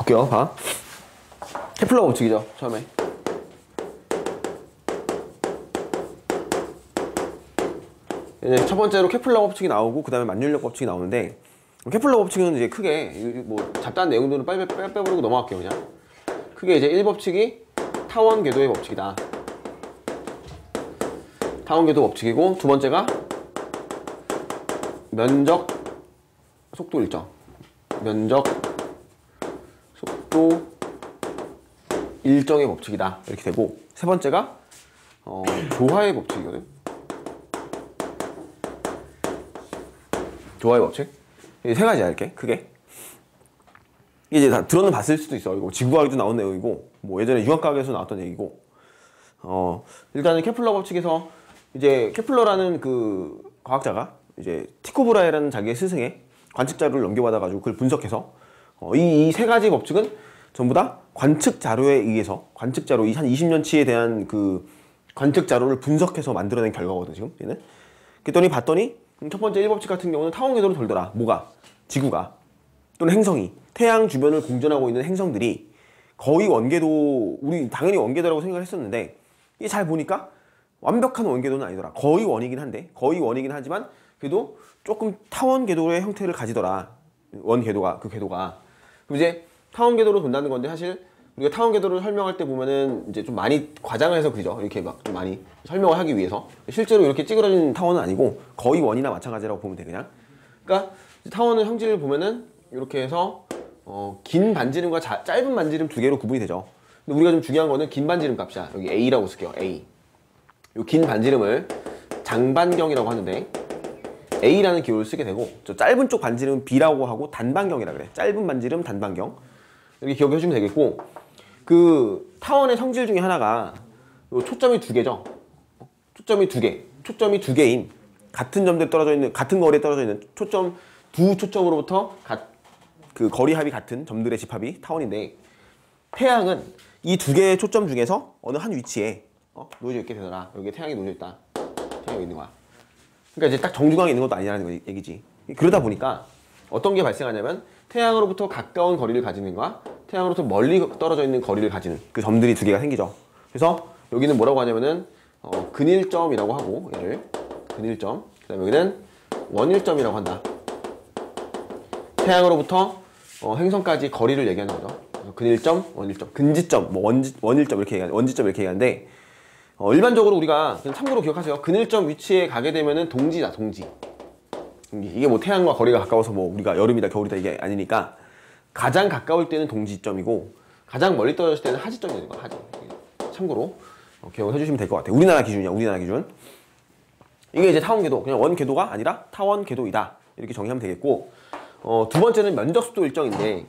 볼게요. 봐. 케플러 법칙이죠, 처음에. 이제 첫 번째로 케플러 법칙이 나오고, 그 다음에 만율력 법칙이 나오는데, 케플러 법칙은 이제 크게, 뭐, 잡다한 내용들은 빨리 빼버리고 넘어갈게요, 그냥. 크게 이제 1법칙이 타원 궤도의 법칙이다. 타원 궤도 법칙이고, 두 번째가 면적 속도 일정. 면적 속도 일정의 법칙이다. 이렇게 되고, 세 번째가 조화의 법칙이거든. 조화의 법칙. 이 세 가지야, 이렇게 크게. 이제 다 들어는 봤을 수도 있어. 이거 지구과학에도 나온 내용이고, 뭐 예전에 융합과학에서 나왔던 얘기고. 일단은 케플러 법칙에서 이제 케플러라는 그 과학자가 이제 티코 브라헤라는 자기의 스승의 관측 자료를 넘겨받아가지고 그걸 분석해서 이 세 가지 법칙은 전부 다 관측 자료에 의해서 관측 자료 한 20년치에 대한 그 관측 자료를 분석해서 만들어낸 결과거든 지금 얘는. 그랬더니 봤더니 첫 번째 1법칙 같은 경우는 타원 궤도로 돌더라. 뭐가? 지구가 또는 행성이 태양 주변을 공전하고 있는 행성들이 거의 원궤도, 우리 당연히 원궤도라고 생각을 했었는데 이게 잘 보니까 완벽한 원궤도는 아니더라. 거의 원이긴 한데, 거의 원이긴 하지만 그래도 조금 타원 궤도의 형태를 가지더라. 원 궤도가, 그 궤도가. 그럼 이제 타원 궤도로 돈다는 건데, 사실 우리가 타원 궤도를 설명할 때 보면은 이제 좀 많이 과장을 해서 그죠. 이렇게 막 좀 많이 설명을 하기 위해서. 실제로 이렇게 찌그러진 타원은 아니고 거의 원이나 마찬가지라고 보면 돼, 그냥. 그러니까 타원의 성질을 보면은 이렇게 해서 긴 반지름과 짧은 반지름 두 개로 구분이 되죠. 근데 우리가 좀 중요한 거는 긴 반지름 값이야. 여기 A라고 쓸게요. A. 요 긴 반지름을 장반경이라고 하는데 A라는 기호를 쓰게 되고, 저 짧은 쪽 반지름은 B라고 하고 단반경이라 그래. 짧은 반지름 단반경. 이렇게 기억해 주시면 되겠고, 그 타원의 성질 중에 하나가 요 초점이 두 개죠. 초점이 두 개. 초점이 두 개인 같은 점대에 떨어져 있는, 같은 거리에 떨어져 있는 초점, 두 초점으로부터 그 거리 합이 같은 점들의 집합이 타원인데, 태양은 이 두 개의 초점 중에서 어느 한 위치에 놓여져 있게 되더라. 여기에 태양이 놓여져 있다. 태양이 있는 거야. 그러니까 이제 딱 정중앙에 있는 것도 아니라는 얘기지. 그러다 보니까 어떤 게 발생하냐면, 태양으로부터 가까운 거리를 가지는 것과 태양으로부터 멀리 떨어져 있는 거리를 가지는 그 점들이 두 개가 생기죠. 그래서 여기는 뭐라고 하냐면은 근일점이라고 하고, 얘를 근일점, 그 다음에 여기는 원일점이라고 한다. 태양으로부터 행성까지 거리를 얘기하는 거죠. 근일점, 원일점, 근지점, 뭐 원일점 이렇게 얘기하는데, 원지점 이렇게 얘기하는데, 일반적으로 우리가 그냥 참고로 기억하세요. 근일점 위치에 가게 되면은 동지다, 동지. 이게 뭐 태양과 거리가 가까워서 뭐 우리가 여름이다 겨울이다 이게 아니니까, 가장 가까울 때는 동지점이고 가장 멀리 떨어졌을 때는 하지점이 되는 거야. 하지. 참고로 기억을 해주시면 될 것 같아요. 우리나라 기준이야, 우리나라 기준. 이게 이제 타원 궤도, 그냥 원 궤도가 아니라 타원 궤도이다, 이렇게 정의하면 되겠고, 두 번째는 면적 속도 일정인데,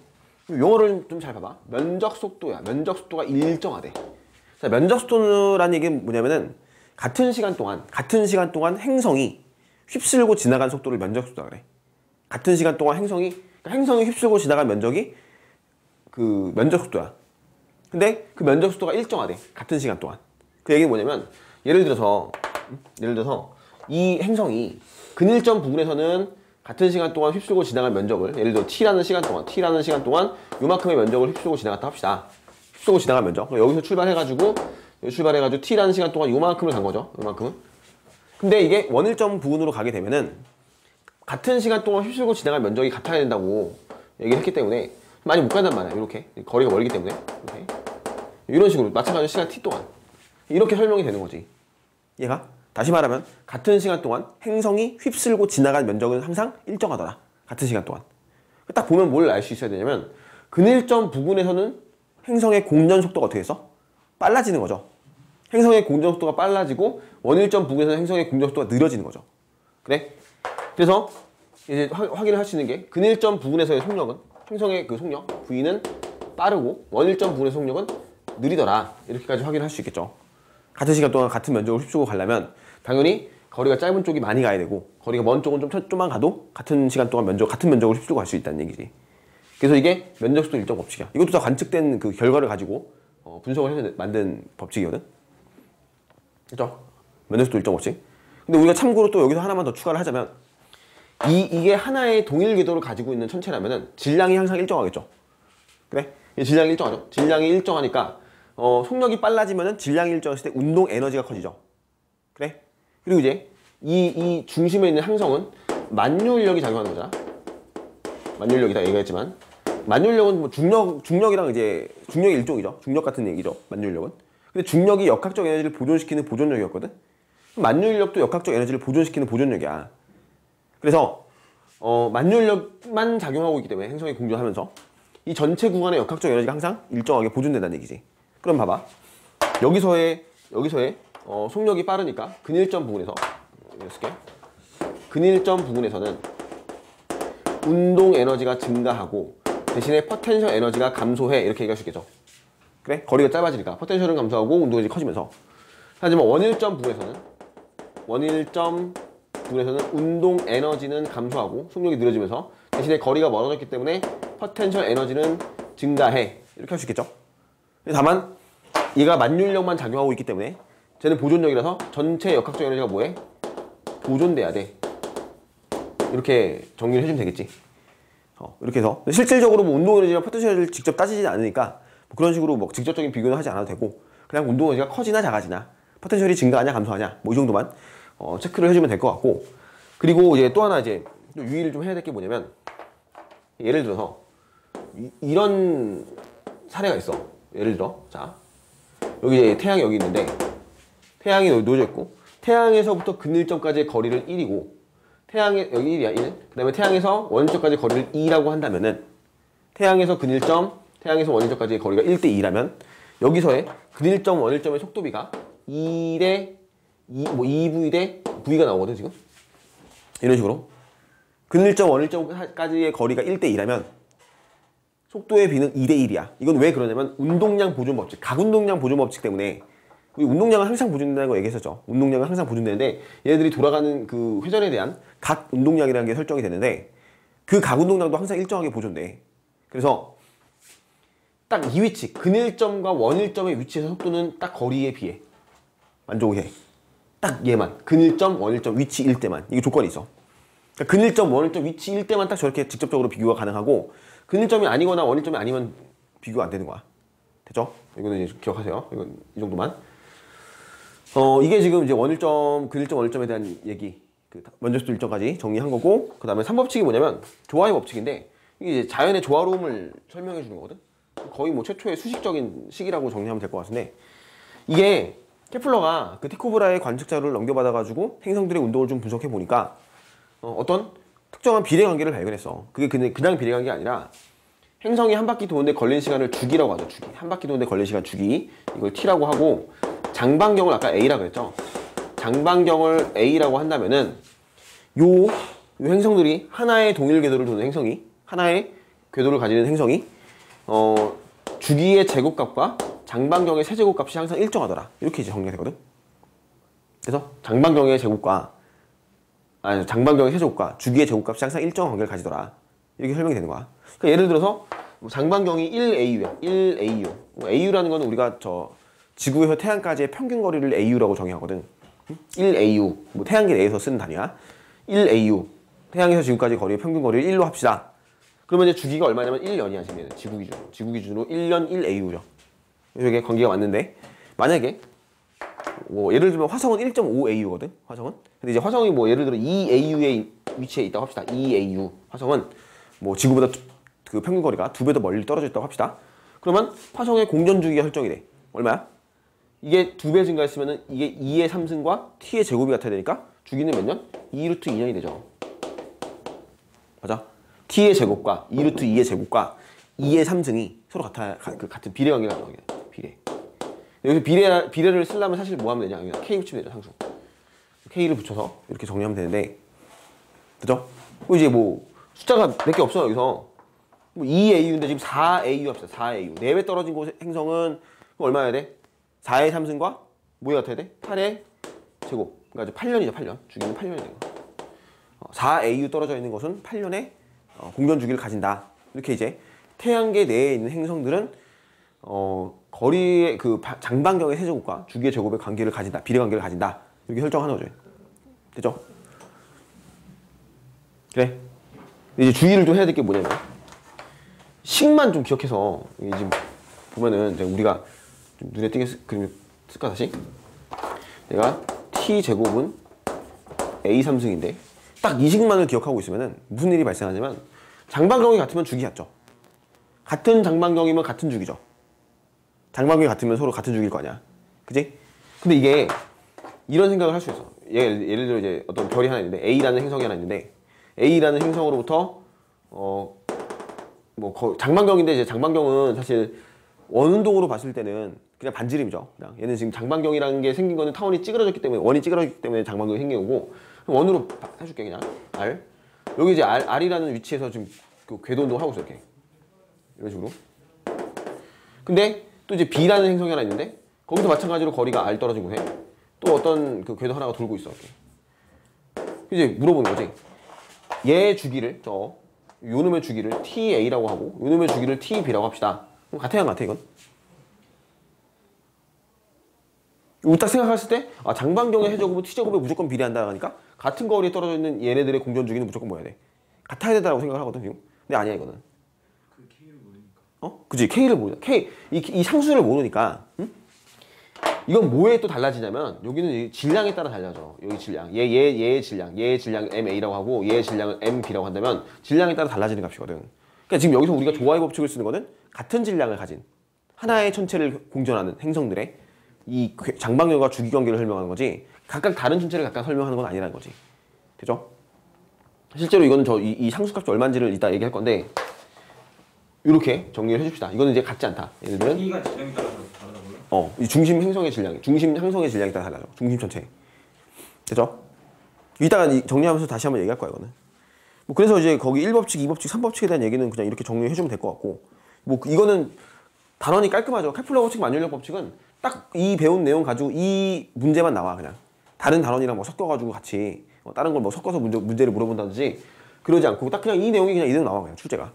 용어를 좀 잘 봐봐. 면적 속도야. 면적 속도가 일정하대. 자, 면적 속도라는 얘기는 뭐냐면은 같은 시간 동안 행성이 휩쓸고 지나간 속도를 면적 속도라 그래. 같은 시간 동안 행성이 휩쓸고 지나간 면적이 그 면적 속도야. 근데 그 면적 속도가 일정하대. 같은 시간 동안. 그 얘기는 뭐냐면, 예를 들어서 이 행성이 근일점 부분에서는 같은 시간 동안 휩쓸고 지나간 면적을, 예를 들어 T라는 시간 동안 요만큼의 면적을 휩쓸고 지나갔다 합시다. 휩쓸고 지나간 면적. 여기서 출발해가지고 T라는 시간 동안 요만큼을 간 거죠. 요만큼은. 근데 이게 원일점 부분으로 가게 되면은 같은 시간 동안 휩쓸고 지나간 면적이 같아야 된다고 얘기를 했기 때문에 많이 못 간단 말이야. 이렇게 거리가 멀기 때문에 이렇게. 이런 식으로 마찬가지로 시간 t 동안 이렇게 설명이 되는 거지. 얘가 다시 말하면 같은 시간 동안 행성이 휩쓸고 지나간 면적은 항상 일정하더라. 같은 시간 동안. 딱 보면 뭘 알 수 있어야 되냐면, 근일점 부분에서는 행성의 공전 속도가 어떻게 됐어? 빨라지는 거죠. 행성의 공전 속도가 빨라지고, 원일점 부분에서는 행성의 공전 속도가 느려지는 거죠. 그래? 그래서 이제 확인을 할 수 있는 게, 근일점 부분에서의 속력은, 행성의 그 속력 V는 빠르고 원일점 부분의 속력은 느리더라. 이렇게까지 확인할 수 있겠죠. 같은 시간 동안 같은 면적을 휩쓰고 가려면 당연히 거리가 짧은 쪽이 많이 가야 되고, 거리가 먼 쪽은 좀만 가도 같은 시간 동안 같은 면적을 휩쓰고 갈 수 있다는 얘기지. 그래서 이게 면적속도 일정 법칙이야. 이것도 다 관측된 그 결과를 가지고 분석을 해서 만든 법칙이거든. 그죠? 면적속도 일정 법칙. 근데 우리가 참고로 또 여기서 하나만 더 추가를 하자면, 이게 하나의 동일 궤도를 가지고 있는 천체라면은 질량이 항상 일정하겠죠. 그래? 질량이 일정하죠. 질량이 일정하니까 속력이 빨라지면은 질량이 일정했을 때 운동 에너지가 커지죠. 그래? 그리고 이제 이 중심에 있는 항성은 만유인력이 작용하는 거잖아. 만유인력이다 얘기했지만 만유인력은 뭐 중력이랑 이제 중력의 일종이죠. 중력 같은 얘기죠. 만유인력은. 근데 중력이 역학적 에너지를 보존시키는 보존력이었거든. 만유인력도 역학적 에너지를 보존시키는 보존력이야. 그래서 만유인력만 작용하고 있기 때문에 행성이 공존하면서 이 전체 구간의 역학적 에너지가 항상 일정하게 보존된다는 얘기지. 그럼 봐봐. 여기서의 속력이 빠르니까 근일점 부분에서 쓸게. 근일점 부분에서는 운동 에너지가 증가하고 대신에 포텐셜 에너지가 감소해 이렇게 얘기할 수 있겠죠. 그래? 거리가 짧아지니까 포텐셜은 감소하고 운동 에너지 커지면서. 하지만 원일점 부분에서는 운동 에너지는 감소하고 속력이 느려지면서 대신에 거리가 멀어졌기 때문에 포텐셜 에너지는 증가해 이렇게 할 수 있겠죠. 다만 얘가 만유인력만 작용하고 있기 때문에 쟤는 보존력이라서 전체 역학적 에너지가 뭐해? 보존돼야 돼. 이렇게 정리를 해주면 되겠지. 이렇게 해서 실질적으로 뭐 운동 에너지랑 포텐셜 에너지를 직접 따지지 않으니까 뭐 그런 식으로 뭐 직접적인 비교는 하지 않아도 되고 그냥 운동 에너지가 커지나 작아지나 포텐셜이 증가하냐 감소하냐 뭐 이 정도만 체크를 해주면 될 것 같고. 그리고 이제 또 하나 이제 유의를 좀 해야 될 게 뭐냐면 예를 들어서 이런 사례가 있어. 예를 들어 자 여기 이제 태양이 여기 있는데 태양이 놓여져 있고 태양에서부터 근일점까지의 거리를 1이고 태양에 여기 1이야 1. 그 다음에 태양에서 원일점까지 거리를 2라고 한다면은 태양에서 근일점 태양에서 원일점까지의 거리가 1대 2라면 여기서의 근일점 원일점의 속도비가 2대 2, 뭐 2V 대 V가 나오거든 지금. 이런 식으로 근일점 원일점까지의 거리가 1대 2라면 속도의 비는 2대 1이야. 이건 왜 그러냐면 운동량 보존 법칙, 각운동량 보존 법칙 때문에 우리 운동량은 항상 보존된다는 거 얘기했었죠. 운동량은 항상 보존되는데 얘네들이 돌아가는 그 회전에 대한 각 운동량이라는 게 설정이 되는데 그 각 운동량도 항상 일정하게 보존돼. 그래서 딱 이 위치, 근일점과 원일점의 위치에서 속도는 딱 거리에 비해 만족해. 딱 얘만 근일점, 원일점, 위치일 때만 이게 조건이 있어. 그러니까 근일점, 원일점, 위치일 때만 딱 저렇게 직접적으로 비교가 가능하고 근일점이 아니거나 원일점이 아니면 비교가 안 되는 거야. 됐죠? 이거는 이제 기억하세요. 이건 이 정도만. 이게 지금 이제 원일점, 근일점, 원일점에 대한 얘기. 먼저부터 일점까지 정리한 거고, 그 다음에 3법칙이 뭐냐면 조화의 법칙인데 이게 이제 자연의 조화로움을 설명해 주는 거거든. 거의 뭐 최초의 수식적인 식이라고 정리하면 될 것 같은데 이게 케플러가 그 티코브라의 관측 자료를 넘겨받아가지고 행성들의 운동을 좀 분석해 보니까 어떤 특정한 비례관계를 발견했어. 그게 그냥 비례관계 아니라 행성이 한 바퀴 도는데 걸리는 시간을 주기라고 하죠. 주기. 한 바퀴 도는데 걸리는 시간 주기. 이걸 t라고 하고 장반경을 아까 a라고 그랬죠. 장반경을 a라고 한다면은 요 행성들이 하나의 동일 궤도를 도는 행성이 하나의 궤도를 가지는 행성이 주기의 제곱값과 장반경의 세제곱값이 항상 일정하더라. 이렇게 이제 정리가 되거든. 그래서 장반경의 세제곱과 주기의 제곱값이 항상 일정한 관계를 가지더라. 이렇게 설명이 되는 거야. 그러니까 예를 들어서 장반경이 1AU야. 1AU. AU라는 건 우리가 지구에서 태양까지의 평균 거리를 AU라고 정의하거든. 1AU. 뭐 태양계 내에서 쓰는 단위야. 1AU. 태양에서 지구까지 거리의 평균 거리를 1로 합시다. 그러면 이제 주기가 얼마냐면 1년이야, 지금 지구 기준으로 1년 1AU죠. 이게 관계가 맞는데 만약에 뭐 예를 들면 화성은 1.5AU거든. 화성은. 근데 이제 화성이 뭐 예를 들어 2AU의 위치에 있다고 합시다. 2AU. 화성은 뭐 지구보다 그 평균 거리가 2배 더 멀리 떨어져 있다고 합시다. 그러면 화성의 공전 주기가 설정이 돼. 얼마야? 이게 2배 증가했으면은 이게 2의 3승과 t의 제곱이 같아야 되니까 주기는 몇 년? 2루트 2년이 되죠. 맞아? t의 제곱과 2루트 2의 제곱과 2의 3승이 서로 같은 비례 관계가 나오게 돼. 비례. 여기서 비례를 쓰려면 사실 뭐 하면 되냐? 그냥 k 붙이면 되죠, 상수. k를 붙여서 이렇게 정리하면 되는데, 그죠? 그리고 이제 뭐 숫자가 몇 개 없어. 여기서 뭐 2AU인데 지금 4AU 합시다. 4AU. 4배 떨어진 곳 행성은 얼마여야 돼? 4의 3승과 뭐가 같아야 돼? 8의 제곱. 그러니까 8년이죠, 8년. 주기는 8년이 되는 거. 4AU 떨어져 있는 것은 8년의 공전 주기를 가진다. 이렇게 이제 태양계 내에 있는 행성들은 거리의 그 장반경의 세제곱과 주기의 제곱의 관계를 가진다. 비례 관계를 가진다. 이렇게 설정하는 거죠. 됐죠? 그래. 이제 주의를 좀 해야 될 게 뭐냐면 식만 좀 기억해서 이게 지금 보면은 이제 우리가 좀 눈에 띄게 그림을 쓸까 다시? 내가 t 제곱은 a 3승인데 딱 이 식만을 기억하고 있으면은 무슨 일이 발생하냐면 장방경이 같으면 주기 같죠. 같은 장방경이면 같은 주기죠. 장방경이 같으면 서로 같은 주기일 거 아니야. 그지? 근데 이게 이런 생각을 할 수 있어. 예를 들어 이제 어떤 별이 하나 있는데 A라는 행성이 하나 있는데 A라는 행성으로부터 장방경인데 이제 장방경은 사실 원운동으로 봤을 때는 그냥 반지름이죠. 그냥 얘는 지금 장방경이라는 게 생긴 거는 타원이 찌그러졌기 때문에 원이 찌그러졌기 때문에 장방경이 생긴 거고 원으로 해줄게 그냥 R 여기 이제 R이라는 위치에서 지금 그 궤도 운동을 하고 있어 이렇게 이런 식으로. 근데 또 이제 B라는 행성이 하나 있는데 거기서 마찬가지로 거리가 R 떨어진 곳에 또 어떤 그 궤도 하나가 돌고 있어 이렇게. 이제 물어보는 거지. 얘 주기를 요놈의 주기를 TA라고 하고 요놈의 주기를 TB라고 합시다. 그럼 같아야 안 같아 이건? 이거 딱 생각했을 때 장방경의 해제곱은 T제곱에 무조건 비례한다 하니까 같은 거리에 떨어져 있는 얘네들의 공전 주기는 무조건 뭐야 돼? 같아야 된다고 생각을 하거든 지금. 근데 아니야 이거는. 그 K를 모르니까. 그치 K를 모르 K 이 상수를 모르니까 응? 이건 뭐에 또 달라지냐면 여기는 질량에 따라 달라져. 여기 질량 얘의 질량 MA라고 하고 얘의 질량을 MB라고 한다면 질량에 따라 달라지는 값이거든. 그러니까 지금 여기서 우리가 조화의 법칙을 쓰는 거는 같은 질량을 가진 하나의 천체를 공전하는 행성들의 이 장방열과 주기 관계를 설명하는 거지 각각 다른 천체를 각각 설명하는 건 아니라는 거지. 되죠? 실제로 이거는 이 상수값이 얼마인지를 이따 얘기할 건데 이렇게 정리를 해줍시다. 이거는 이제 같지 않다. 예를 들면 K가 질량에 따라서 다르다고요? 이 중심 행성의 질량, 중심 항성의 질량에 따라 달라져. 중심 전체. 되죠? 이따가 정리하면서 다시 한번 얘기할 거야 이거는. 뭐 그래서 이제 거기 1법칙, 2법칙, 3법칙에 대한 얘기는 그냥 이렇게 정리해 주면 될 것 같고 뭐 이거는 단원이 깔끔하죠. 케플러 법칙, 만율력 법칙은 딱 이 배운 내용 가지고 이 문제만 나와 그냥. 다른 단원이랑 뭐 섞여가지고 같이 다른 걸 뭐 섞어서 문제를 물어본다든지 그러지 않고 딱 그냥 이 내용이 그냥 이대로 나와 그냥 출제가.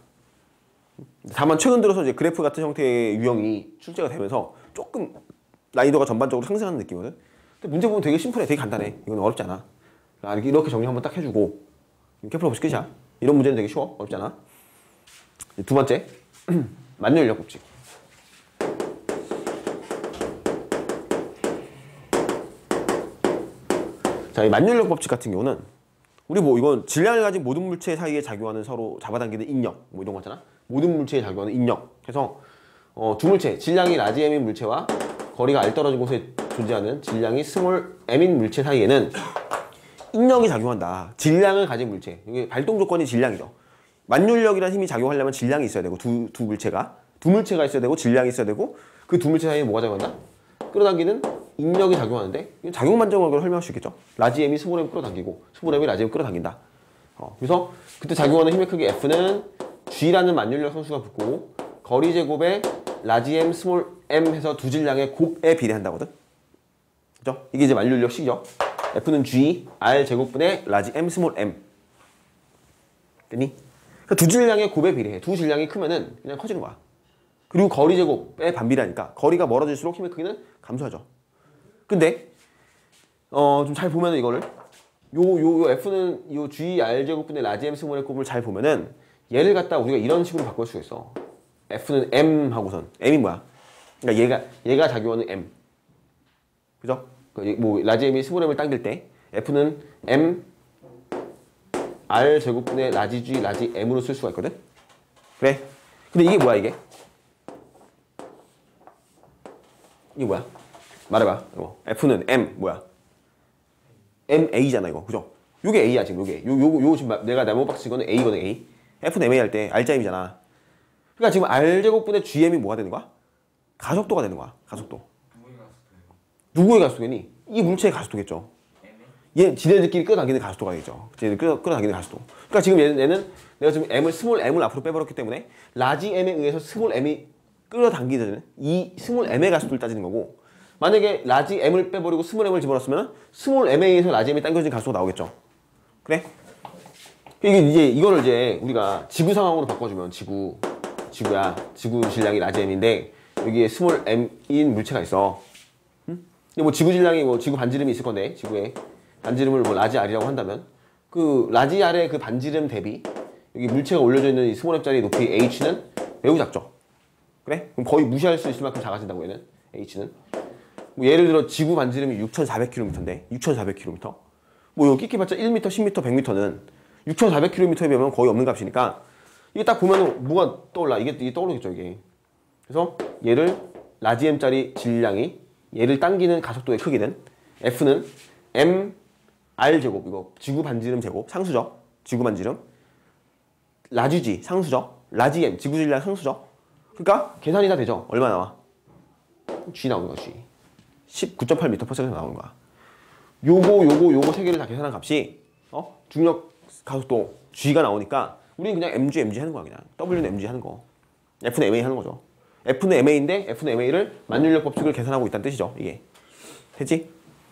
다만 최근 들어서 이제 그래프 같은 형태의 유형이 출제가 되면서 조금 난이도가 전반적으로 상승하는 느낌이거든. 근데 문제 보면 되게 심플해, 되게 간단해. 이건 어렵지 않아. 이렇게 정리 한번 딱 해주고 케플러 법칙 끝이야. 이런 문제는 되게 쉬워, 어렵지 않아. 두 번째, 만유인력 법칙. 자, 이 만유인력 법칙 같은 경우는 우리 뭐 이건 질량을 가진 모든 물체 사이에 작용하는 서로 잡아당기는 인력 뭐 이런 거 있잖아. 모든 물체에 작용하는 인력. 그래서 두 물체, 질량이 라지 m인 물체와 거리가 r 떨어진 곳에 존재하는 질량이 스몰 m인 물체 사이에는 인력이 작용한다. 질량을 가진 물체. 이게 발동 조건이 질량이죠. 만율력이라는 힘이 작용하려면 질량이 있어야 되고 두 물체가 있어야 되고 질량이 있어야 되고 그 두 물체 사이에 뭐가 작용한다? 끌어당기는 인력이 작용하는데 작용만정학으로 설명할 수 있겠죠. 라지 m이 스몰 m 끌어당기고 스몰 m이 라지 m 끌어당긴다. 그래서 그때 작용하는 힘의 크기 F는 G라는 만율력 상수가 붙고 거리 제곱에 라지 m 스몰 m 해서 두 질량의 곱에 비례한다거든. 그죠? 이게 이제 만율력식이죠. F는 G R 제곱분의 라지 m 스몰 m. 됐니? 그러니까 두 질량의 곱에 비례해. 두 질량이 크면은 그냥 커지는 거야. 그리고 거리 제곱에 반비례하니까 거리가 멀어질수록 힘의 크기는 감소하죠. 근데 좀 잘 보면은 이거를 요 F는 요 G R 제곱분의 라지 m 스몰의 곱을 잘 보면은 얘를 갖다 우리가 이런 식으로 바꿀 수가 있어. F는 M 하고선 M이 뭐야? 그러니까 얘가 작용하는 M. 그죠? 뭐 라지 m이 스몰 m을 당길 때 F는 M R 제곱분의 라지 G 라지 M으로 쓸 수가 있거든. 그래. 근데 이게 뭐야 이게? 이게 뭐야? 말해봐. 이거. F는 M 뭐야? MA잖아 이거. 그죠? 요게 A야 지금 요게. 요 지금 내가 네모박스 이거는 A거든 A. F는 MA 할 때 R자임이잖아. 그러니까 지금 R제곱분의 GM이 뭐가 되는 거야? 가속도가 되는 거야. 가속도. 누구의 가속도니? 이 물체의 가속도겠죠. 얘 지네들끼리 끌어당기는 가속도가 되겠죠. 지네들 끌어당기는 가속도. 그러니까 지금 얘는 내가 지금 스몰 m을 앞으로 빼버렸기 때문에 라지 m에 의해서 스몰 m이 끌어당기는 이 스몰 m의 가속도를 따지는 거고 만약에 라지 m을 빼버리고 스몰 m을 집어넣었으면 스몰 m에 의해서 라지 m이 당겨진 가속도가 나오겠죠. 그래? 이거를 이제 우리가 지구 상황으로 바꿔주면 지구야. 지구 질량이 라지 m인데 여기에 스몰 m인 물체가 있어. 응? 근데 뭐 지구 질량이 뭐 지구 반지름이 있을 건데 지구에 반지름을 뭐 라지 r이라고 한다면 그 라지 r의 그 반지름 대비 여기 물체가 올려져 있는 이 스몰 m짜리 높이 h는 매우 작죠. 그래? 그럼 거의 무시할 수 있을 만큼 작아진다고 얘는 H는. 뭐 예를 들어 지구 반지름이 6,400km인데 6,400km. 뭐 여기 끼끼봤자 1m, 10m, 100m는 6,400km에 비하면 거의 없는 값이니까 이게 딱 보면은 뭐가 떠올라? 이게 떠오르겠죠 이게. 그래서 얘를 라지 m짜리 질량이 얘를 당기는 가속도의 크기는 F는 m r 제곱 이거 지구 반지름 제곱 상수죠. 지구 반지름 라지 g 상수죠. 라지 m 지구 질량 상수죠. 그러니까 계산이 다 되죠. 얼마 나와? g 나오는 거지. 19.8m/s 나오는 거야. 요거 세 개를 다 계산한 값이 중력 가속도 g가 나오니까 우리는 그냥 mg 하는 거야. 그냥 w는 mg 하는 거. f는 ma 하는 거죠. f는 ma인데 f는 ma를 만율력 법칙을 계산하고 있다는 뜻이죠. 이게 됐지?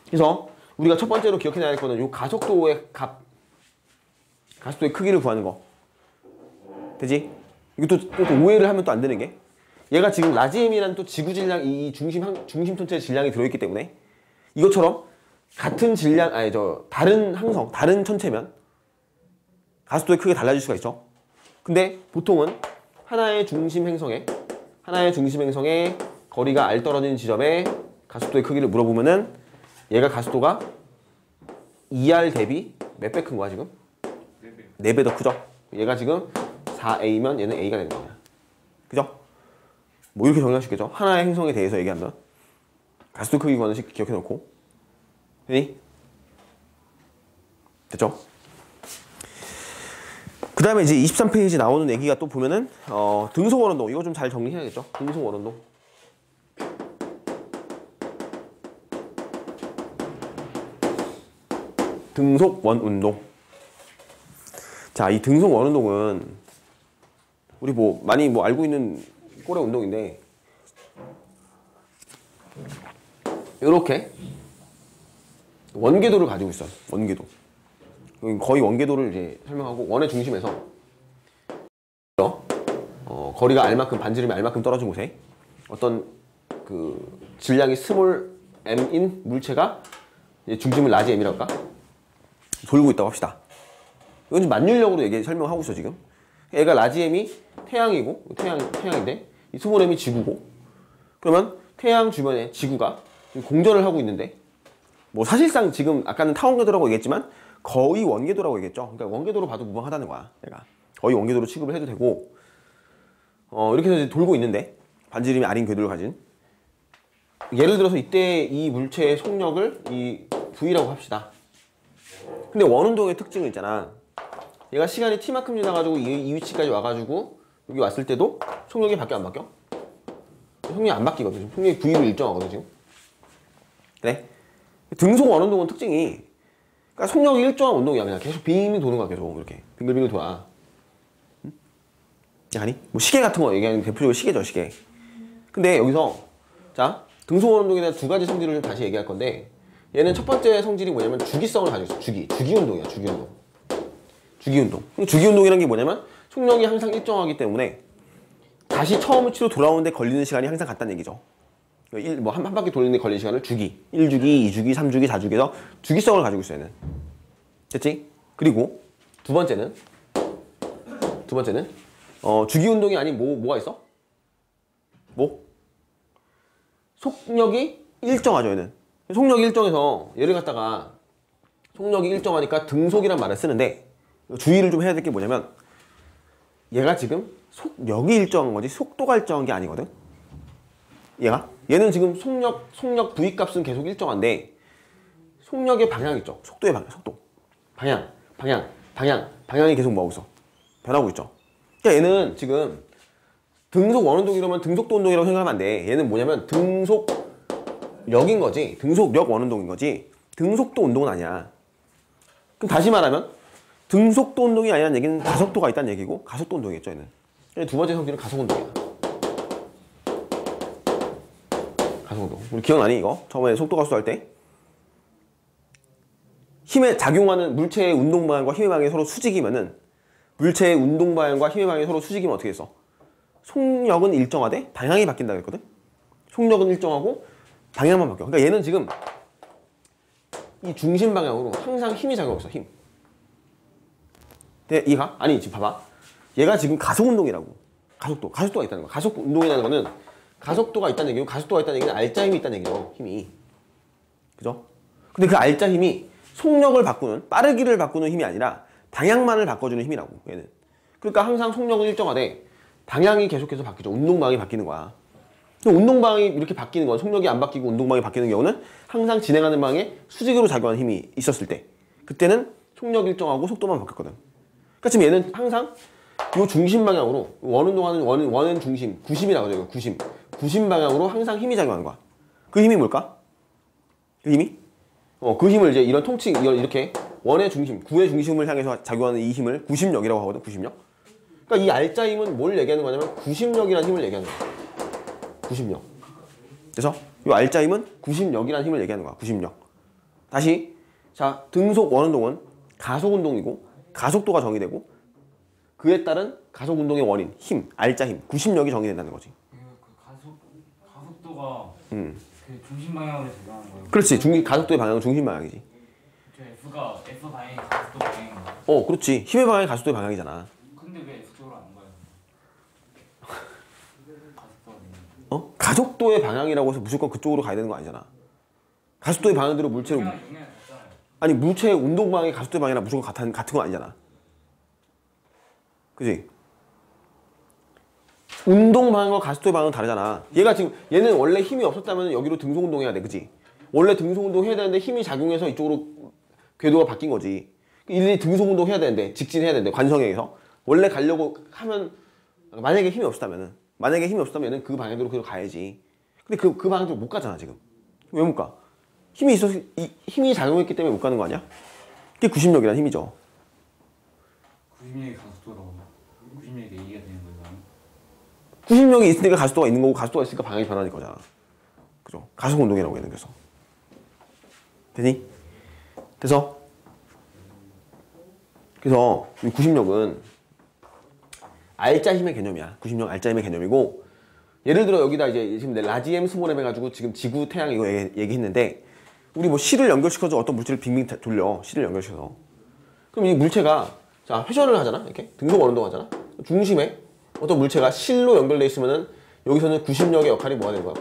그래서 우리가 첫 번째로 기억해놔야 할 거는 요 가속도의 값, 가속도의 크기를 구하는 거. 되지? 이것도 또 오해를 하면 또 안 되는 게 얘가 지금 라지 m이라는 또 지구 질량 이 중심 전체 질량이 들어있기 때문에 이것처럼 같은 질량 다른 항성 다른 천체면 가속도의 크기가 달라질 수가 있죠. 근데 보통은 하나의 중심 행성의 거리가 r 떨어지는 지점에 가속도의 크기를 물어보면은 얘가 가속도가 2r 대비 몇 배 큰 거야 지금? 4배 더 크죠? 얘가 지금 4a면 얘는 a가 되는 거야. 그죠? 뭐 이렇게 정리할 수 있겠죠? 하나의 행성에 대해서 얘기한다. 가속도 크기 구하는 식 기억해 놓고. 되니? 됐죠? 그 다음에 이제 23페이지 나오는 얘기가 또 보면은 등속 원운동 이거 좀 잘 정리해야겠죠? 등속 원운동. 등속 원운동. 자, 이 등속 원운동은 우리 많이 알고 있는 꼴의 운동인데 이렇게 원궤도를 가지고 있어. 원궤도. 거의 원궤도를 이제 설명하고 원의 중심에서 거리가 R만큼 반지름이 R만큼 떨어진 곳에 어떤 그 질량이 스몰 m인 물체가 중심을 라지 m이라고 할까? 돌고 있다고 합시다. 이건 지금 만율력으로 설명하고 있어 지금. 얘가 라지 m이 태양이고 태양인데 이 스몰 m이 지구고 그러면 태양 주변에 지구가 공전을 하고 있는데 뭐 사실상 지금 아까는 타원궤도라고 얘기했지만 거의 원궤도라고 얘기했죠. 그러니까 원궤도로 봐도 무방하다는 거야. 얘가 거의 원궤도로 취급을 해도 되고 이렇게 해서 이제 돌고 있는데 반지름이 R인 궤도를 가진 예를 들어서 이때 이 물체의 속력을 이 V라고 합시다. 근데 원운동의 특징은 있잖아. 얘가 시간이 t만큼 지나가지고 이 위치까지 와가지고 여기 왔을 때도 속력이 바뀌어 안 바뀌어? 속력이 안 바뀌거든. 속력이 V로 일정하거든 지금. 그래? 등속 원운동은 특징이 그러니까 속력이 일정한 운동이야. 그냥 계속 빙빙 도는 거야. 계속 이렇게 빙글빙글 돌아. 응? 아니? 뭐 시계 같은 거 얘기하는 대표적으로 시계죠. 시계. 근데 여기서 자 등속 원운동에 대한 두 가지 성질을 좀 다시 얘기할 건데 얘는 첫 번째 성질이 뭐냐면 주기성을 가지고 있어. 주기운동이야. 주기운동. 주기운동이라는 게 뭐냐면 속력이 항상 일정하기 때문에 다시 처음 위치로 돌아오는데 걸리는 시간이 항상 같다는 얘기죠. 한 바퀴 돌리는데 걸리는 시간을 주기 1주기, 2주기, 3주기, 4주기에서 주기성을 가지고 있어요. 얘는. 됐지? 그리고 두 번째는 주기운동이 아닌 뭐가 있어? 속력이 일정하죠. 얘는. 속력이 일정해서 얘를 갖다가 속력이 일정하니까 등속이란 말을 쓰는데 주의를 좀 해야 될 게 뭐냐면 얘가 지금 속력이 일정한 거지 속도가 일정한 게 아니거든. 얘는 지금 속력 V 값은 계속 일정한데 속력의 방향 있죠. 속도의 방향, 속도. 방향이 계속 뭐하고 있어? 변하고 있죠. 그러니까 얘는 지금 등속 원운동이라면 등속도 운동이라고 생각하면 안 돼. 얘는 뭐냐면 등속력인 거지. 등속력 원운동인 거지. 등속도 운동은 아니야. 그럼 다시 말하면 등속도 운동이 아니라는 얘기는 가속도가 있다는 얘기고 가속도 운동이겠죠. 얘는. 두 번째 성질은 가속 운동이야. 가속운동. 우리 기억나니 이거? 처음에 속도 가속도 할 때 힘에 작용하는 물체의 운동 방향과 힘의 방향이 서로 수직이면은 물체의 운동 방향과 힘의 방향이 서로 수직이면 어떻게 했어? 속력은 일정하되 방향이 바뀐다 그랬거든? 속력은 일정하고 방향만 바뀌어. 그러니까 얘는 지금 이 중심 방향으로 항상 힘이 작용하고 있어. 힘. 이해가? 아니 지금 봐봐. 얘가 지금 가속운동이라고. 가속도가 있다는 거야. 가속 운동이라는 거는 가속도가 있다는 얘기고, 가속도가 있다는 얘기는 알짜 힘이 있다는 얘기죠. 힘이. 그죠? 근데 그 알짜 힘이 속력을 바꾸는, 빠르기를 바꾸는 힘이 아니라 방향만을 바꿔주는 힘이라고, 얘는. 그러니까 항상 속력은 일정하되 방향이 계속해서 바뀌죠. 운동방이 바뀌는 거야. 운동방이 이렇게 바뀌는 건, 속력이 안 바뀌고 운동방이 바뀌는 경우는 항상 진행하는 방에 수직으로 작용하는 힘이 있었을 때, 그때는 속력 일정하고 속도만 바뀌었거든. 그러니까 지금 얘는 항상 이 중심 방향으로, 원운동하는 원은 중심, 구심이라고 하죠. 구심 방향으로 항상 힘이 작용하는 거야. 그 힘이 뭘까? 그 힘이? 그 힘을 이제 이런 통칭, 이렇게 원의 중심, 구의 중심을 향해서 작용하는 이 힘을 구심력이라고 하거든. 구심력. 그러니까 이 알짜 힘은 뭘 얘기하는 거냐면 구심력이라는 힘을 얘기하는 거야. 구심력. 그래서 이 알짜 힘은 구심력이라는 힘을 얘기하는 거야. 구심력. 다시, 자, 등속 원운동은 가속 운동이고 가속도가 정의되고, 그에 따른 가속 운동의 원인, 힘, 알짜 힘, 구심력이 정의된다는 거지. 가속도가 그 중심 방향으로 작용하는 거예요. 그렇지. 가속도의 방향은 중심 방향이지. F가 F 방향이 가속도 방향인가? 그렇지. 힘의 방향이 가속도의 방향이잖아. 근데 왜 F 쪽으로 안 가요? 가속도가 되는. 가속도의 방향이라고 해서 무조건 그쪽으로 가야 되는 거 아니잖아. 가속도의 방향대로 물체로, 영향 없잖아요. 아니 물체의 운동 방향이 가속도의 방향이랑 무조건 같은 건 아니잖아. 그지? 운동 방향과 가속도의 방향은 다르잖아. 얘는 원래 힘이 없었다면 여기로 등속 운동해야 돼. 그지? 원래 등속 운동 해야 되는데 힘이 작용해서 이쪽으로 궤도가 바뀐 거지. 일일이 등속 운동 해야 되는데, 직진해야 되는데, 관성에 의해서 원래 가려고 하면, 만약에 힘이 없었다면은 그 방향대로 그대로 가야지. 근데 그 방향대로 못 가잖아. 지금 왜 못 가? 힘이 작용했기 때문에 못 가는 거 아니야? 그게 구심력이라는 힘이죠. 구심력이 가속도라고. 구심력이 A가 되는 거잖아요. 구심력이 있으니까 가속도가 있는 거고, 가속도가 있으니까 방향이 변하는 거잖아. 그죠? 가속 운동이라고 얘는. 그래서 되니? 그래서 이 구심력은 알짜 힘의 개념이야. 구심력 알짜 힘의 개념이고, 예를 들어 여기다 이제 지금 라지엠 스몰엠 해가지고 지금 지구, 태양 이거 얘기했는데, 우리 뭐 실을 연결시켜서 어떤 물체를 빙빙 돌려. 실을 연결시켜서. 그럼 이 물체가, 자, 회전을 하잖아. 이렇게 등속 원운동 하잖아. 중심에 어떤 물체가 실로 연결돼 있으면은 여기서는 구심력의 역할이 뭐가 되는 거야?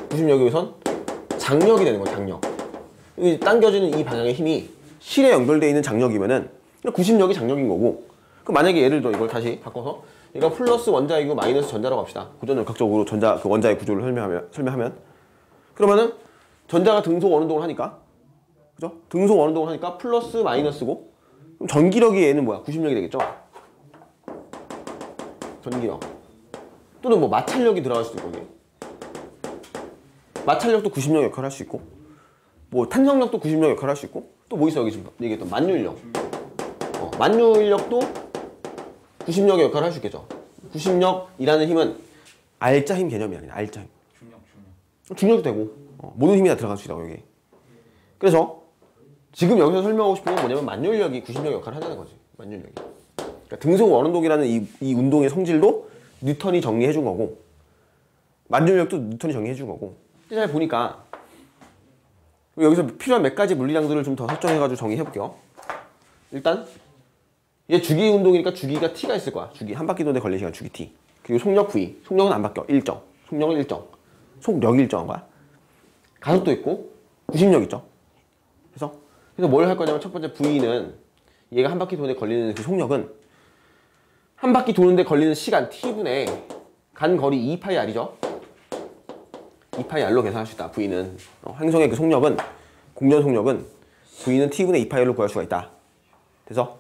구심력이 여기선 장력이 되는 거야. 장력. 여기 당겨지는 이 방향의 힘이 실에 연결돼 있는 장력이면은 구심력이 장력인 거고, 그럼 만약에 예를 들어 이걸 다시 바꿔서 얘가 플러스 원자이고 마이너스 전자라고 합시다. 고전역학적으로 그 원자의 구조를 설명하면 그러면은 전자가 등속 원운동을 하니까, 그죠? 등속 원운동을 하니까 플러스 마이너스고, 그럼 전기력이 얘는 뭐야? 구심력이 되겠죠? 전기력. 또는 뭐 마찰력이 들어갈 수도 있고, 이게. 마찰력도 구심력 역할을 할 수 있고, 뭐 탄성력도 구심력 역할을 할 수 있고, 또 뭐 있어? 여기 지금 얘기했던 만유인력. 만유인력도 구심력의 역할을 할 수 있겠죠. 구심력이라는 힘은 알짜 힘 개념이 아니라 알짜 힘. 중력도 되고, 모든 힘이 다 들어갈 수 있다고, 여기. 그래서 지금 여기서 설명하고 싶은 건 뭐냐면, 만유인력이 구심력 역할을 하자는 거지. 만유인력이. 그러니까 등속 원운동이라는 이 운동의 성질도 뉴턴이 정리해 준 거고, 만유인력도 뉴턴이 정리해 준 거고. 잘 보니까 여기서 필요한 몇 가지 물리량들을 좀 더 설정해가지고 정의해 볼게요. 일단 얘 주기 운동이니까 주기가 t가 있을 거야. 주기 한 바퀴 도는데 걸리는 시간 주기 t. 그리고 속력 v. 속력은 안 바뀌어. 일정. 속력은 일정. 속력이 일정한 거야. 가속도 있고 구심력 있죠. 그래서 뭘 할 거냐면, 첫 번째 v는 얘가 한 바퀴 도는데 걸리는 그 속력은 한 바퀴 도는데 걸리는 시간 t분의 간 거리 2πr이죠. 2πr로 계산할 수 있다. v는 행성의 그 속력은, 공전 속력은 v는 t분의 2πr로 구할 수가 있다. 그래서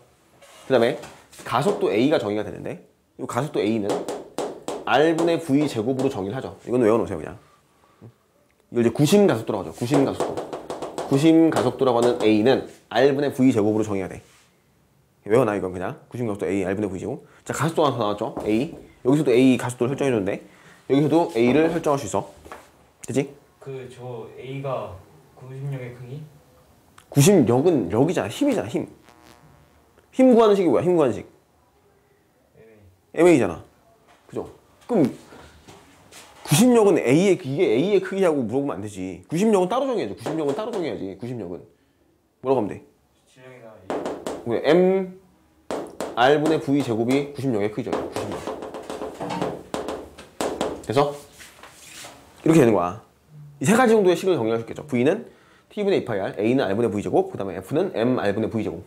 그 다음에 가속도 a가 정의가 되는데, 이 가속도 a는 r분의 v 제곱으로 정의를 하죠. 이건 외워놓으세요. 그냥 이걸 이제 구심 가속도라고 하죠. 구심 가속도라고 하는 a는 r분의 v 제곱으로 정의가 돼. 외워놔. 이건 그냥 구심 가속도 a r분의 v 제곱. 자, 가속도가 하나 더 나왔죠. a. 여기서도 a 가속도를 설정해 줬는데, 여기서도 a를 설정할 수 있어. 그치? 저 A가 구심력의 크기? 구심력은 력이잖아. 힘이잖아. 힘 구하는 식이 뭐야? 힘 구하는 식 MA잖아. 그죠? 그럼 구심력은 이게 A의 크기라고 물어보면 안 되지. 구심력은 따로 정해야지. 구심력은 뭐라고 하면 돼? 질량이나 M R분의 V 제곱이 90역의 크기죠. 90역. 그래서 이렇게 되는 거야. 이 세 가지 정도의 식을 정리할 수 있겠죠. V는 T분의 2파이 R, A는 R분의 V 제곱, 그 다음에 F는 M R분의 V 제곱.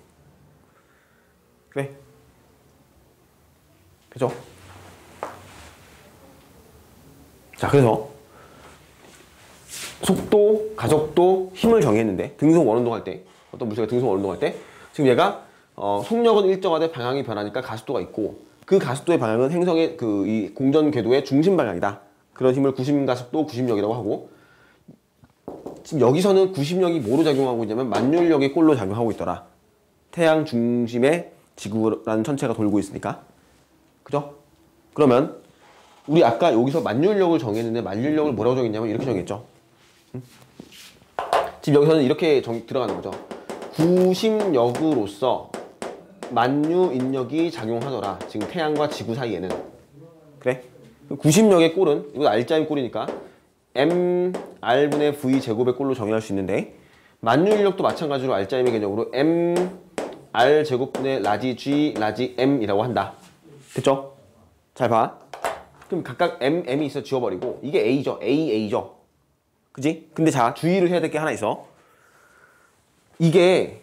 그래. 그죠? 자, 그래서 속도, 가속도, 힘을 정의했는데 등속 원운동 할 때, 어떤 물체가 등속 원운동 할 때 지금 얘가 속력은 일정하되 방향이 변하니까 가속도가 있고 그 가속도의 방향은 행성의 이 공전 궤도의 중심 방향이다. 그런 힘을 구심가속도, 구심력이라고 하고 지금 여기서는 구심력이 뭐로 작용하고 있냐면 만율력의 꼴로 작용하고 있더라. 태양 중심에 지구라는 천체가 돌고 있으니까. 그죠? 그러면 우리 아까 여기서 만율력을 정했는데 만율력을 뭐라고 정했냐면 이렇게 정했죠. 지금 여기서는 이렇게 들어가는 거죠. 구심력으로서 만유 인력이 작용하더라. 지금 태양과 지구 사이에는. 그래? 구심력의 꼴은 이거 R자인 꼴이니까 M R분의 V 제곱의 꼴로 정의할 수 있는데 만유 인력도 마찬가지로 R자임의 개념으로 M R 제곱분의 라지 G 라지 M이라고 한다. 됐죠? 잘 봐. 그럼 각각 M이 있어 지워버리고 이게 A죠. A죠. 그지? 근데 자, 주의를 해야 될 게 하나 있어. 이게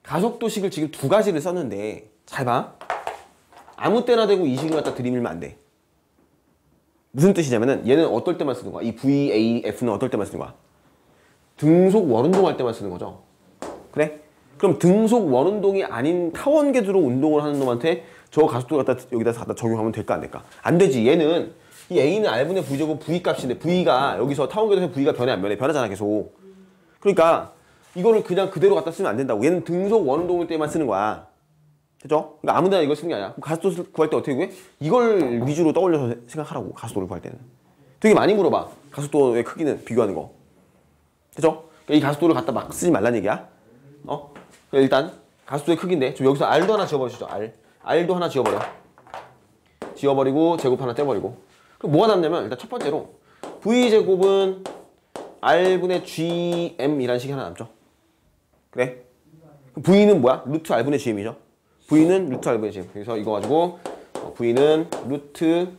가속도식을 지금 두 가지를 썼는데 잘 봐. 아무 때나 대고 이 식을 갖다 들이밀면 안 돼. 무슨 뜻이냐면은 얘는 어떨 때만 쓰는 거야? 이 VAF는 어떨 때만 쓰는 거야? 등속 원운동 할 때만 쓰는 거죠. 그래? 그럼 등속 원운동이 아닌 타원 궤도로 운동을 하는 놈한테 저 가속도 갖다 여기다 적용하면 될까 안 될까? 안 되지. 얘는 이 A는 R분의 V 제곱 V 값인데 V가 여기서 타원 궤도에서 V가 변해 안 변해? 변하잖아 계속. 그러니까 이거를 그냥 그대로 갖다 쓰면 안 된다고. 얘는 등속 원운동일 때만 쓰는 거야. 됐죠? 그러니까 아무데나 이걸 쓰는 게 아니야. 가속도 구할 때 어떻게 구해? 이걸 위주로 떠올려서 생각하라고. 가속도를 구할 때는. 되게 많이 물어봐. 가속도의 크기는 비교하는 거. 됐죠? 그러니까 이 가속도를 갖다 막 쓰지 말란 얘기야. 일단 가속도의 크기인데 좀 여기서 R도 하나 지워버리시죠. R도 하나 지워버려. 지워버리고 제곱 하나 떼버리고. 그럼 뭐가 남냐면 일단 첫 번째로 V제곱은 R분의 GM이라는 식이 하나 남죠. 그래? V는 뭐야? 루트 R분의 GM이죠. V는 루트 R분의 GM. 그래서 이거 가지고 V는 루트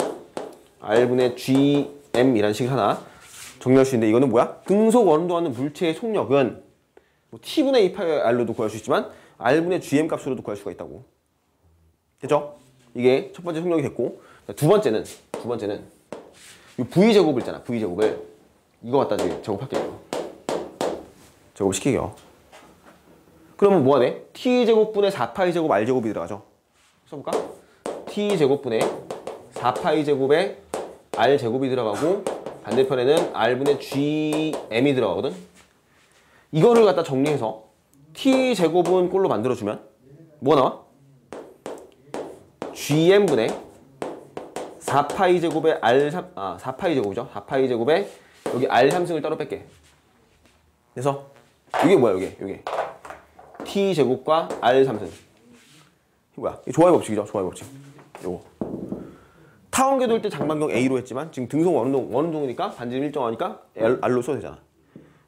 R분의 GM이라는 식을 하나 정리할 수 있는데 이거는 뭐야? 등속 원운동하는 물체의 속력은 뭐 T분의 2πR로도 구할 수 있지만 R분의 GM 값으로도 구할 수가 있다고. 됐죠? 이게 첫 번째 속력이 됐고 두 번째는 이 V제곱을 있잖아. V제곱을 이거 갖다 제곱할게요. 제곱시키게요. 그러면 뭐가 돼? T제곱분의 4파이 제곱 R제곱이 들어가죠. 써볼까? T제곱분의 4파이 제곱에 R제곱이 들어가고 반대편에는 R분의 GM이 들어가거든. 이거를 갖다 정리해서 T제곱은 꼴로 만들어주면 뭐가 나와? GM분의 4파이 제곱에 R3, 4파이 제곱이죠. 4파이 제곱에 여기 R3승을 따로 뺄게. 그래서 이게 뭐야, 이게. T제곱과 R3승. 이게 뭐야? 이게 조화의 법칙이죠, 조화의 법칙. 요거. 타원 궤도일 때 장반경 A로 했지만 지금 등속 원운동이니까 반지름 일정하니까 R로 써도 되잖아.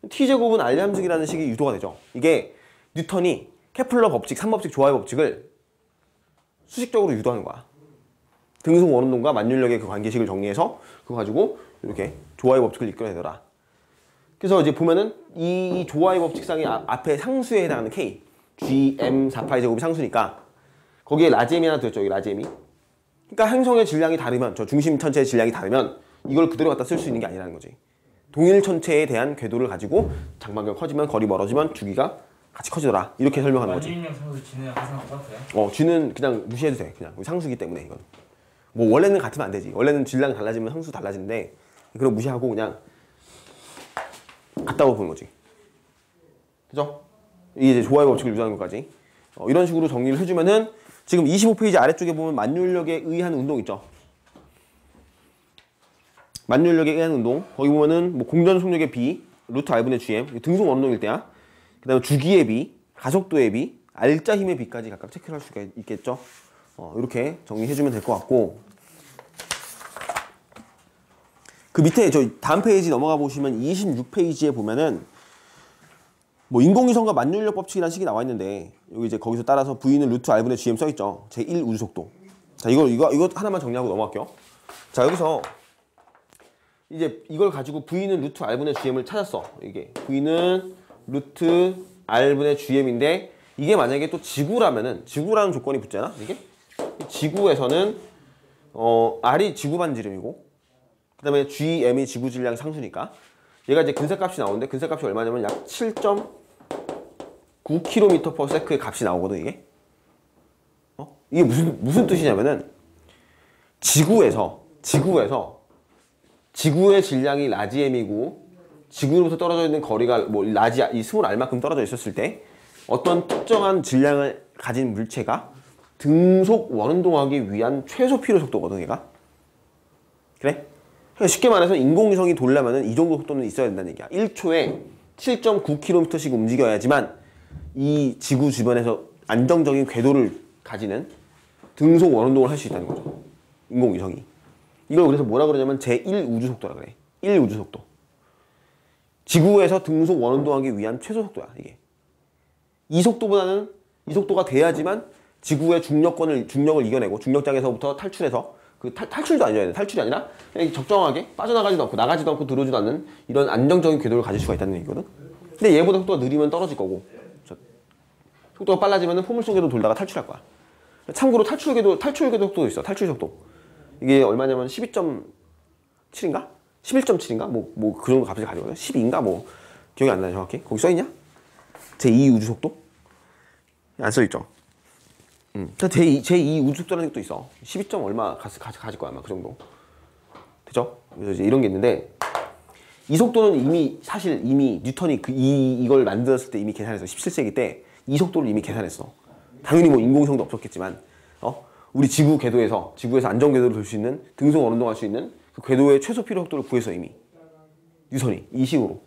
T제곱은 R3승이라는 식이 유도가 되죠. 이게 뉴턴이 케플러 법칙, 3법칙 조화의 법칙을 수식적으로 유도하는 거야. 등속 원운동과 만율력의 그 관계식을 정리해서 그거 가지고 이렇게 조화의 법칙을 이끌어내더라. 그래서 이제 보면은 이 조화의 법칙상의 앞에 상수에 해당하는 K, GM 4파이 제곱이 상수니까 거기에 라지엠이 하나 들었죠. 여기 라지엠이. 그러니까 행성의 질량이 다르면, 저 중심 천체의 질량이 다르면 이걸 그대로 갖다 쓸 수 있는 게 아니라는 거지. 동일 천체에 대한 궤도를 가지고 장반경 커지면 거리 멀어지면 주기가 같이 커지더라. 이렇게 설명하는 거지. 만유인력 상수 G는 항상 똑같아요? G는 그냥 무시해도 돼. 그냥 상수기 때문에 이건. 뭐 원래는 같으면 안 되지. 원래는 질량 달라지면 상수 달라지는데 그걸 무시하고 그냥 같다고 보는 거지. 그죠? 이게 이제 조화의 법칙을 유도하는 것까지. 이런 식으로 정리를 해주면은 지금 25페이지 아래쪽에 보면 만율력에 의한 운동 있죠. 만율력에 의한 운동. 거기 보면은 뭐 공전 속력의 B, 루트 R분의 GM, 등속 원운동일 때야. 그 다음에 주기의 B, 가속도의 B, R자 힘의 B까지 각각 체크를 할 수가 있겠죠. 이렇게 정리해주면 될 것 같고, 그 밑에 저 다음 페이지 넘어가 보시면 26페이지에 보면은 뭐 인공위성과 만유인력 법칙이라는 식이 나와 있는데 여기 이제 거기서 따라서 V는 루트 R분의 GM 써 있죠. 제1 우주속도. 자, 이거 하나만 정리하고 넘어갈게요. 자, 여기서 이제 이걸 가지고 V는 루트 R분의 GM을 찾았어. 이게 V는 루트 R분의 GM인데 이게 만약에 또 지구라면은 지구라는 조건이 붙잖아. 이게 지구에서는 R이 지구 반지름이고 그다음에 GM이 지구 질량 상수니까 얘가 이제 근세값이 나오는데 근세값이 얼마냐면 약 7.9km/s의 값이 나오거든 이게. 이게 무슨 뜻이냐면은 지구에서 지구의 질량이 라지 m이고 지구로부터 떨어져 있는 거리가 뭐 라지 이 스몰 r만큼 떨어져 있었을 때 어떤 특정한 질량을 가진 물체가 등속 원운동하기 위한 최소 필요 속도거든 얘가. 그래? 그러니까 쉽게 말해서 인공위성이 돌려면은 이 정도 속도는 있어야 된다는 얘기야. 1초에 7.9km씩 움직여야지만 이 지구 주변에서 안정적인 궤도를 가지는 등속 원운동을 할 수 있다는 거죠. 인공위성이. 이걸 그래서 뭐라 그러냐면 제1 우주속도라 그래. 1 우주속도. 지구에서 등속 원운동하기 위한 최소 속도야 이게. 이 속도가 돼야지만 지구의 중력을 이겨내고 중력장에서부터 탈출해서 그 탈출도 아니야. 탈출이 아니라 그냥 적정하게 빠져나가지도 않고 나가지도 않고 들어오지도 않는 이런 안정적인 궤도를 가질 수가 있다는 얘기거든. 근데 얘보다 속도가 느리면 떨어질 거고 속도가 빨라지면 포물 속에도 돌다가 탈출할 거야. 참고로 탈출 궤도 속도도 있어. 탈출 속도. 이게 얼마냐면 12.7인가? 11.7인가? 뭐 그런 거 값을 가지거든. 12인가? 뭐 기억이 안 나요 정확히. 거기 써있냐? 제2 우주속도? 안 써있죠. 제2 우주속도라는 것도 있어. 12. 얼마 가질 거야 아마 그 정도. 되죠? 그래서 이제 이런 게 있는데 이 속도는 사실 이미 뉴턴이 이걸 만들었을 때 이미 계산했어. 17세기 때 이 속도를 이미 계산했어. 당연히 뭐 인공위성도 없었겠지만 우리 지구에서 안정 궤도를 돌 수 있는 등속 원운동할 수 있는 그 궤도의 최소 필요 속도를 구했어 이미 뉴턴이 이 식으로.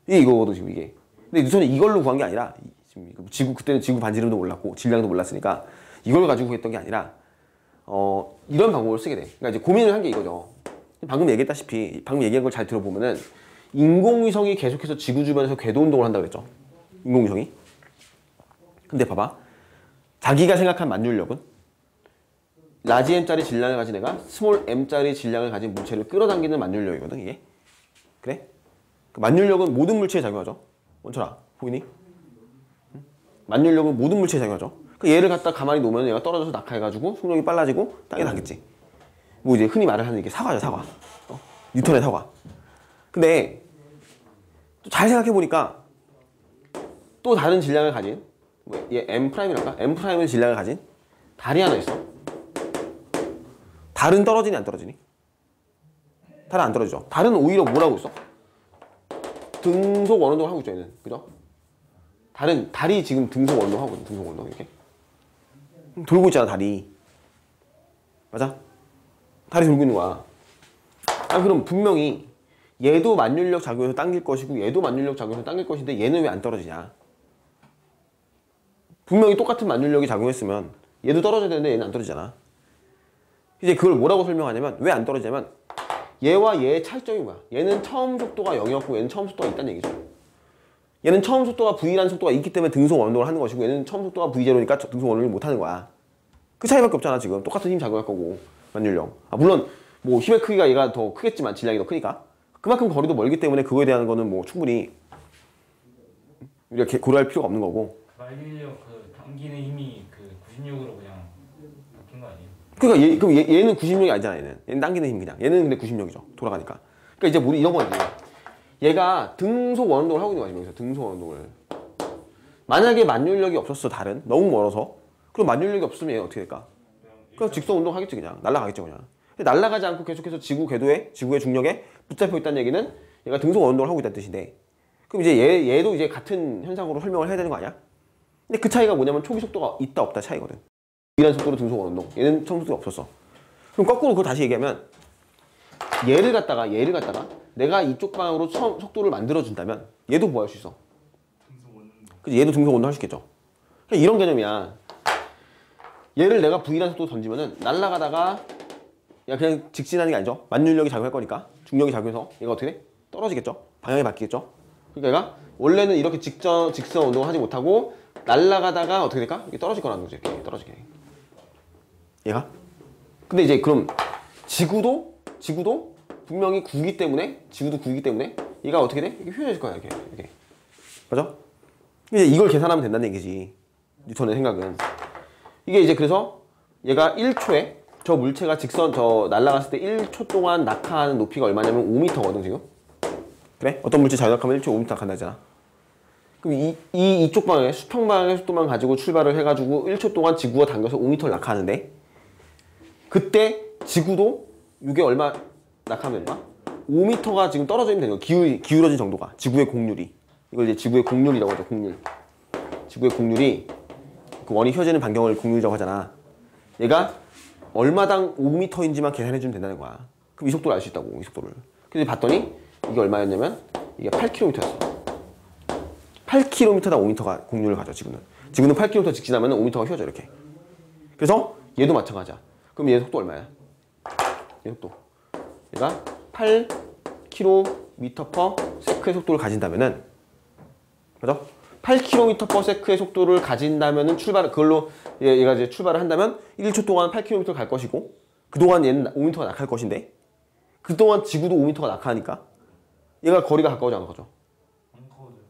이게 이거거든 지금 이게. 근데 뉴턴이 이걸로 구한 게 아니라 그때는 지구 반지름도 몰랐고 질량도 몰랐으니까 이걸 가지고 했던 게 아니라 이런 방법을 쓰게 돼. 그러니까 이제 고민을 한 게 이거죠. 방금 얘기했다시피 방금 얘기한 걸 잘 들어보면은 인공위성이 계속해서 지구 주변에서 궤도 운동을 한다고 그랬죠. 인공위성이. 근데 봐봐. 자기가 생각한 만유인력은 라지 m짜리 질량을 가진 애가 스몰 m짜리 질량을 가진 물체를 끌어당기는 만유인력이거든 이게. 그래? 그 만유인력은 모든 물체에 작용하죠. 원철아 보이니? 만유인력은 모든 물체에 작용하죠. 그 얘를 갖다 가만히 놓으면 얘가 떨어져서 낙하해가지고 속력이 빨라지고 땅에 닿겠지. 뭐 이제 흔히 말을 하는 이게 사과죠 사과. 뉴턴의 사과. 근데 또 잘 생각해보니까 또 다른 질량을 가진 얘 M'이랄까? M'의 질량을 가진 달이 하나 있어. 달은 떨어지니 안 떨어지니? 달은 안 떨어지죠. 달은 오히려 뭘 하고 있어? 등속 원운동을 하고 있죠 얘는. 그죠? 달이 지금 등속 원운동 하고 있는 등속 원운동 이렇게 돌고 있잖아 달이. 맞아? 달이 돌고 있는 거야. 그럼 분명히 얘도 만유인력 작용해서 당길 것이고 얘도 만유인력 작용해서 당길 것인데 얘는 왜 안 떨어지냐? 분명히 똑같은 만유인력이 작용했으면 얘도 떨어져야 되는데 얘는 안 떨어지잖아. 이제 그걸 뭐라고 설명하냐면 왜 안 떨어지냐면 얘와 얘의 차이점이 뭐야? 얘는 처음 속도가 0이었고 얘는 처음 속도가 있다는 얘기죠. 얘는 처음 속도가 V라는 속도가 있기 때문에 등속 원운동을 하는 것이고 얘는 처음 속도가 V0니까 등속 원운동을 못 하는 거야. 그 차이밖에 없잖아 지금. 똑같은 힘 작용할 거고 만유인력. 물론 뭐 힘의 크기가 얘가 더 크겠지만 질량이 더 크니까 그만큼 거리도 멀기 때문에 그거에 대한 거는 뭐 충분히 이렇게 고려할 필요가 없는 거고. 만유인력 그 당기는 힘이 그 96으로 그냥 바뀐 거 아니에요? 그러니까 그럼 얘는 96이 아니잖아 얘는 당기는 힘 그냥. 얘는 근데 96이죠 돌아가니까. 그러니까 이제 우리 이런 거지. 얘가 등속 원운동을 하고 있는 거야 지금 여기서 등속 원운동을. 만약에 만유인력이 없었어 달은 너무 멀어서 그럼 만유인력이 없으면 얘는 어떻게 될까? 그냥 직선 운동 하겠지 그냥. 날아가겠죠 그냥. 근데 날아가지 않고 계속해서 지구의 중력에 붙잡혀 있다는 얘기는 얘가 등속 원운동을 하고 있다는 뜻인데 그럼 이제 얘도 이제 같은 현상으로 설명을 해야 되는 거 아니야? 근데 그 차이가 뭐냐면 초기 속도가 있다 없다 차이거든. 이란 속도로 등속 원운동. 얘는 처음 속도가 없었어. 그럼 거꾸로 그거 다시 얘기하면 얘를 갖다가 내가 이쪽 방향으로 처음 속도를 만들어준다면 얘도 뭐 할 수 있어? 그치? 얘도 등속 원운동 할 수 있겠죠. 그냥 이런 개념이야. 얘를 내가 V라는 속도로 던지면은 날아가다가 그냥 직진하는 게 아니죠. 만유인력이 작용할 거니까 중력이 작용해서 얘가 어떻게 돼? 떨어지겠죠. 방향이 바뀌겠죠. 그러니까 얘가 원래는 이렇게 직선 운동을 하지 못하고 날아가다가 어떻게 될까? 이게 떨어질 거라는 거지. 이렇게 떨어지게. 얘가. 근데 이제 그럼 지구도 분명히 구기 때문에 얘가 어떻게 돼? 이게 휘어질 거야. 이렇게. 맞아? 이제 이걸 계산하면 된다는 얘기지. 뉴턴의 생각은. 이게 이제 그래서 얘가 1초에 저 물체가 직선 저 날아갔을 때 1초 동안 낙하하는 높이가 얼마냐면 5m거든 지금. 그래? 어떤 물체 자유낙하면 1초에 5m 낙하한다 했잖아. 그럼 이쪽 방향 수평 방향의 속도만 가지고 출발을 해가지고 1초 동안 지구가 당겨서 5m를 낙하하는데 그때 지구도 이게 얼마 낙하면 얼마? 5m가 지금 떨어지면 되는 거야. 기울어진 정도가 지구의 공률이. 이걸 이제 지구의 공률이라고 하죠. 공률. 지구의 공률이 그 원이 휘어지는 반경을 공률이라고 하잖아. 얘가 얼마당 5m인지만 계산해주면 된다는 거야. 그럼 이 속도를 알 수 있다고. 이 속도를. 그래서 봤더니 이게 얼마였냐면 이게 8km였어. 8km당 5m가 공률을 가져. 지구는 8km 직진하면 5m가 휘어져 이렇게. 그래서 얘도 마찬가지야. 그럼 얘 속도 얼마야? 얘 속도. 얘가 8km/s의 속도를 가진다면은, 맞아? 8km/s의 속도를 가진다면은 그걸로 얘가 이제 출발을 한다면 1초 동안 8km를 갈 것이고, 그동안 얘는 5m가 낙할 것인데, 그동안 지구도 5m가 낙하하니까 얘가 거리가 가까워지 않은 거죠.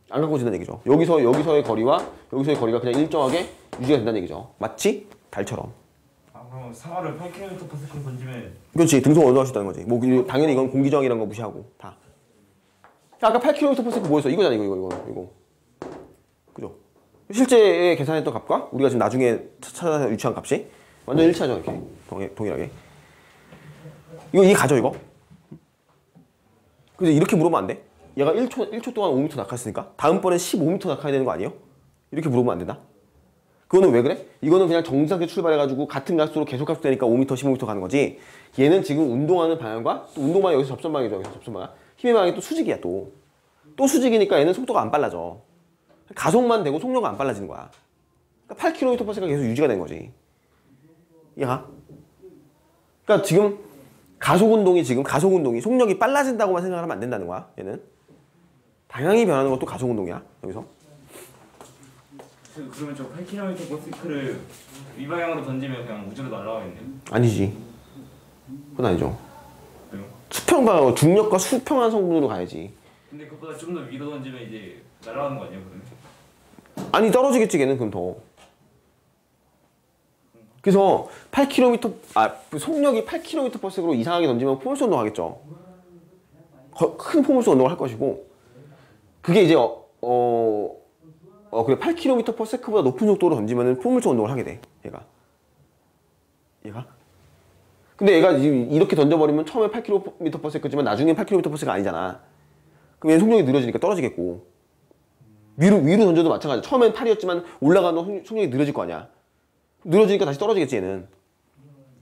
안 가까워진다는 얘기죠. 여기서의 거리와 여기서의 거리가 그냥 일정하게 유지가 된다는 얘기죠. 마치 달처럼. 그럼 상어를 8km/s 던지면 그렇지. 등속 언어할 수 있다는 거지. 뭐 당연히 이건 공기저항이라는 거 무시하고 다. 아까 8km/s 뭐였어? 이거잖아. 이거. 그죠? 실제 계산했던 값과 우리가 지금 나중에 찾아서 유추한 값이 완전 일치하죠. 이렇게 동일하게. 이거 이해 가죠 이거? 그래서 이렇게 물으면 안 돼? 얘가 1초 동안 5m 낙하했으니까 다음번엔 15m 낙하해야 되는 거 아니에요? 이렇게 물으면 안 된다? 그거는 왜 그래? 이거는 그냥 정상적으로 출발해가지고 같은 값으로 계속 값 되니까 5m, 15m 가는 거지. 얘는 지금 운동하는 방향과 또 운동 방향 여기서 접선 방향이죠. 여기서 접선 방향. 힘의 방향이 또 수직이야 또. 또 수직이니까 얘는 속도가 안 빨라져. 가속만 되고 속력은 안 빨라지는 거야. 그러니까 8km/s가 계속 유지가 된 거지. 이해가? 그러니까 지금 가속 운동이 속력이 빨라진다고만 생각하면 안 된다는 거야. 얘는 방향이 변하는 것도 가속 운동이야. 여기서. 그러면 저 8km/s를 이 방향으로 던지면 그냥 우주로 날아가겠네요? 아니지. 그건 아니죠. 왜요? 수평 방향, 중력과 수평한 성분으로 가야지. 근데 그것보다 좀 더 위로 던지면 이제 날아가는 거 아니에요, 그러면? 아니 떨어지겠지 걔는 그럼 더. 그래서 8km 속력이 8km/s로 이상하게 던지면 포물선 운동하겠죠. 큰 포물선 운동을 할 것이고 그게 이제 그래 8km/s보다 높은 속도로 던지면은 포물선 운동을 하게 돼. 얘가. 근데 얘가 지금 이렇게 던져버리면 처음에 8km/s지만 나중엔 8km/s가 아니잖아. 그럼 얘는 속력이 느려지니까 떨어지겠고 위로 던져도 마찬가지야. 처음엔 8이었지만 올라가는 속력이 느려질 거 아니야. 늘어지니까 다시 떨어지겠지 얘는.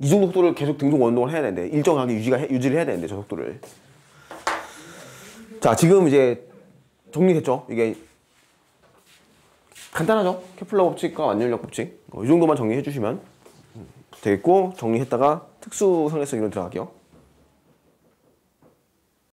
이 정도 속도를 계속 등속 원동을 해야 되는데 일정하게 유지를 해야 되는데 저 속도를. 자 지금 이제 정리됐죠? 이게 간단하죠? 케플러 법칙과 완전력 법칙 이 정도만 정리해 주시면 되겠고 정리했다가 특수 상대성 이론 들어갈게요.